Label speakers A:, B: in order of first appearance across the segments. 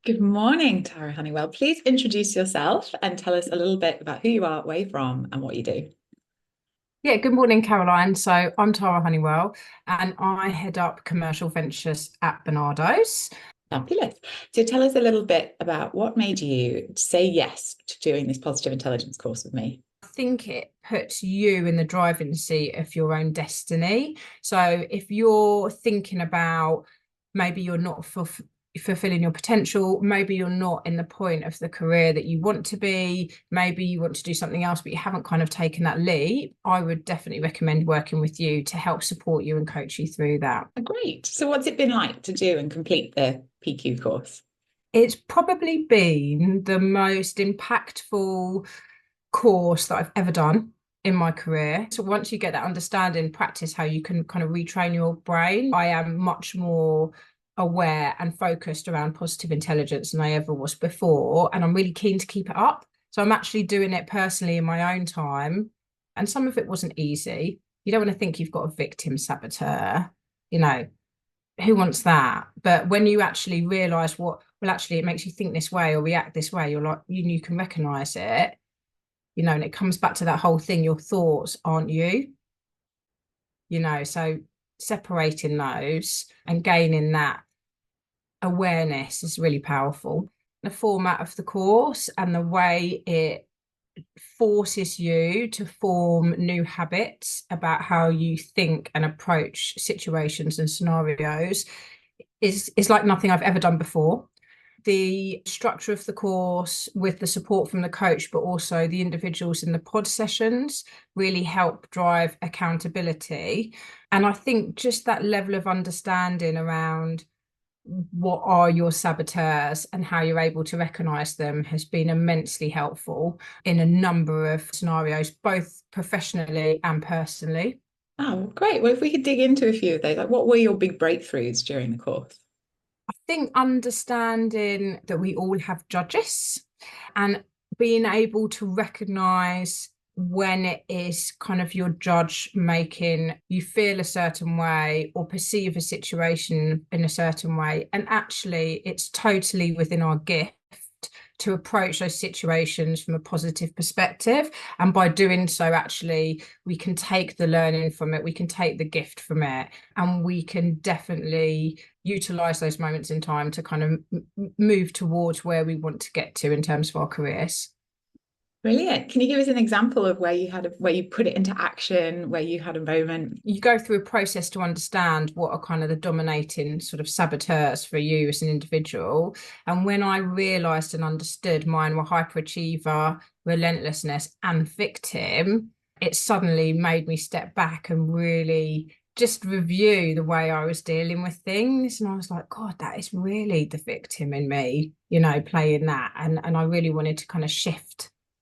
A: Good morning, Tara Honeywell. Please introduce yourself and tell us a little bit about who you are, where you're from, and what you do.
B: Yeah, good morning, Caroline. So I'm Tara Honeywell and I head up commercial ventures at Barnardo's.
A: Fabulous. So tell us a little bit about what made you say yes to doing this positive intelligence course with me.
B: I think it puts you in the driving seat of your own destiny. So if you're thinking about maybe you're not fulfilling your potential, maybe you're not in the point of the career that you want to be, maybe you want to do something else, but you haven't kind of taken that leap, I would definitely recommend working with you to help support you and coach you through that.
A: Oh, great. So what's it been like to do and complete the PQ course?
B: It's probably been the most impactful course that I've ever done in my career. So once you get that understanding, practice how you can kind of retrain your brain, I am much more aware and focused around positive intelligence than I ever was before. And I'm really keen to keep it up. So I'm actually doing it personally in my own time. And some of it wasn't easy. You don't want to think you've got a victim saboteur, you know, who wants that? But when you actually realize well, actually, it makes you think this way or react this way, you're like, you can recognize it, and it comes back to that whole thing, your thoughts aren't you, so separating those and gaining that awareness is really powerful. The format of the course and the way it forces you to form new habits about how you think and approach situations and scenarios is like nothing I've ever done before. The structure of the course with the support from the coach, but also the individuals in the pod sessions really help drive accountability. And I think just that level of understanding around what are your saboteurs and how you're able to recognize them has been immensely helpful in a number of scenarios, both professionally and personally.
A: Oh, great. Well, if we could dig into a few of those, like what were your big breakthroughs during the course?
B: I think understanding that we all have judges and being able to recognize when it is kind of your judge making you feel a certain way or perceive a situation in a certain way. And actually, it's totally within our gift to approach those situations from a positive perspective. And by doing so, actually, we can take the learning from it, we can take the gift from it, and we can definitely utilize those moments in time to kind of move towards where we want to get to in terms of our careers.
A: Brilliant. Can you give us an example of where you put it into action, where you had a moment?
B: You go through a process to understand what are kind of the dominating sort of saboteurs for you as an individual. And when I realized and understood mine were hyperachiever, relentlessness, and victim, it suddenly made me step back and really just review the way I was dealing with things. And I was like, God, that is really the victim in me, playing that. And I really wanted to kind of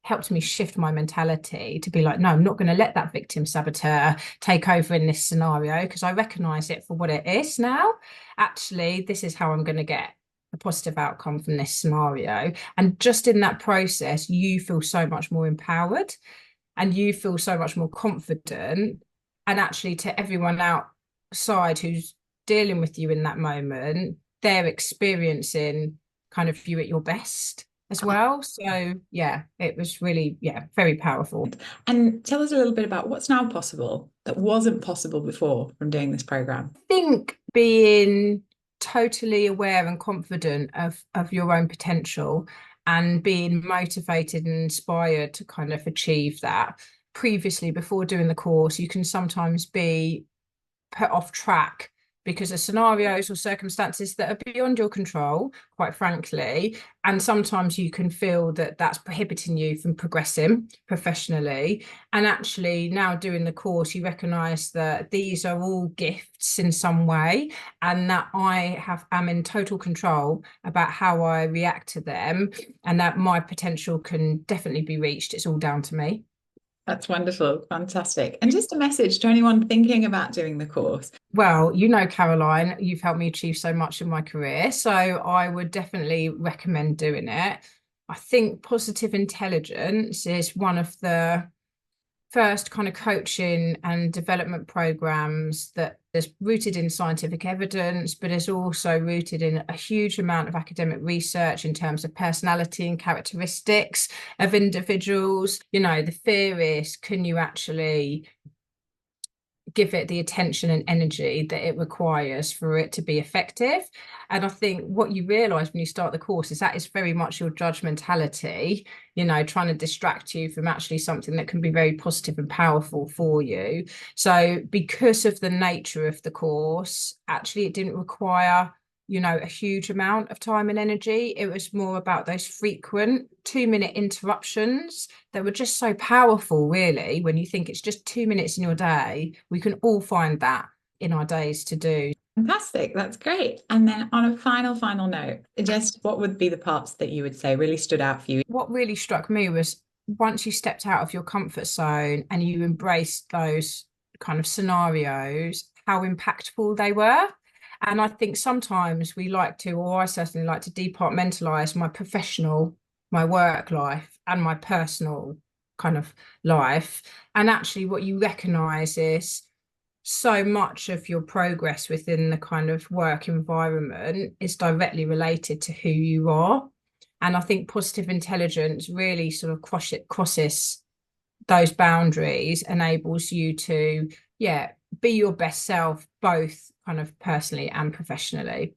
B: helped me shift my mentality to be like, no, I'm not going to let that victim saboteur take over in this scenario because I recognize it for what it is now. Actually, this is how I'm going to get a positive outcome from this scenario. And just in that process, you feel so much more empowered and you feel so much more confident. And actually, to everyone outside who's dealing with you in that moment, they're experiencing kind of you at your best as well. So yeah, it was really, yeah, very powerful.
A: And tell us a little bit about what's now possible that wasn't possible before from doing this program.
B: I think being totally aware and confident of your own potential and being motivated and inspired to kind of achieve that. Previously, before doing the course, you can sometimes be put off track because of scenarios or circumstances that are beyond your control, quite frankly. And sometimes you can feel that that's prohibiting you from progressing professionally. And actually, now doing the course, you recognize that these are all gifts in some way, and that am in total control about how I react to them, and that my potential can definitely be reached. It's all down to me.
A: That's wonderful. Fantastic. And just a message to anyone thinking about doing the course.
B: Well, Caroline, you've helped me achieve so much in my career. So I would definitely recommend doing it. I think positive intelligence is one of the first kind of coaching and development programs that is rooted in scientific evidence, but is also rooted in a huge amount of academic research in terms of personality and characteristics of individuals. You know, the fear is, can you actually give it the attention and energy that it requires for it to be effective? And I think what you realize when you start the course is that is very much your judgmentality, you know, trying to distract you from actually something that can be very positive and powerful for you. So because of the nature of the course, actually it didn't require, you know, a huge amount of time and energy. It was more about those frequent 2-minute interruptions that were just so powerful, really. When you think it's just 2 minutes in your day, we can all find that in our days to do.
A: Fantastic. That's great. And then on a final note, just what would be the parts that you would say really stood out for you?
B: What really struck me was once you stepped out of your comfort zone and you embraced those kind of scenarios, how impactful they were. And I think sometimes we like to, or I certainly like to, departmentalize my professional, my work life, and my personal kind of life. And actually, what you recognize is so much of your progress within the kind of work environment is directly related to who you are. And I think positive intelligence really sort of crosses those boundaries, enables you to, yeah, be your best self, both kind of personally and professionally.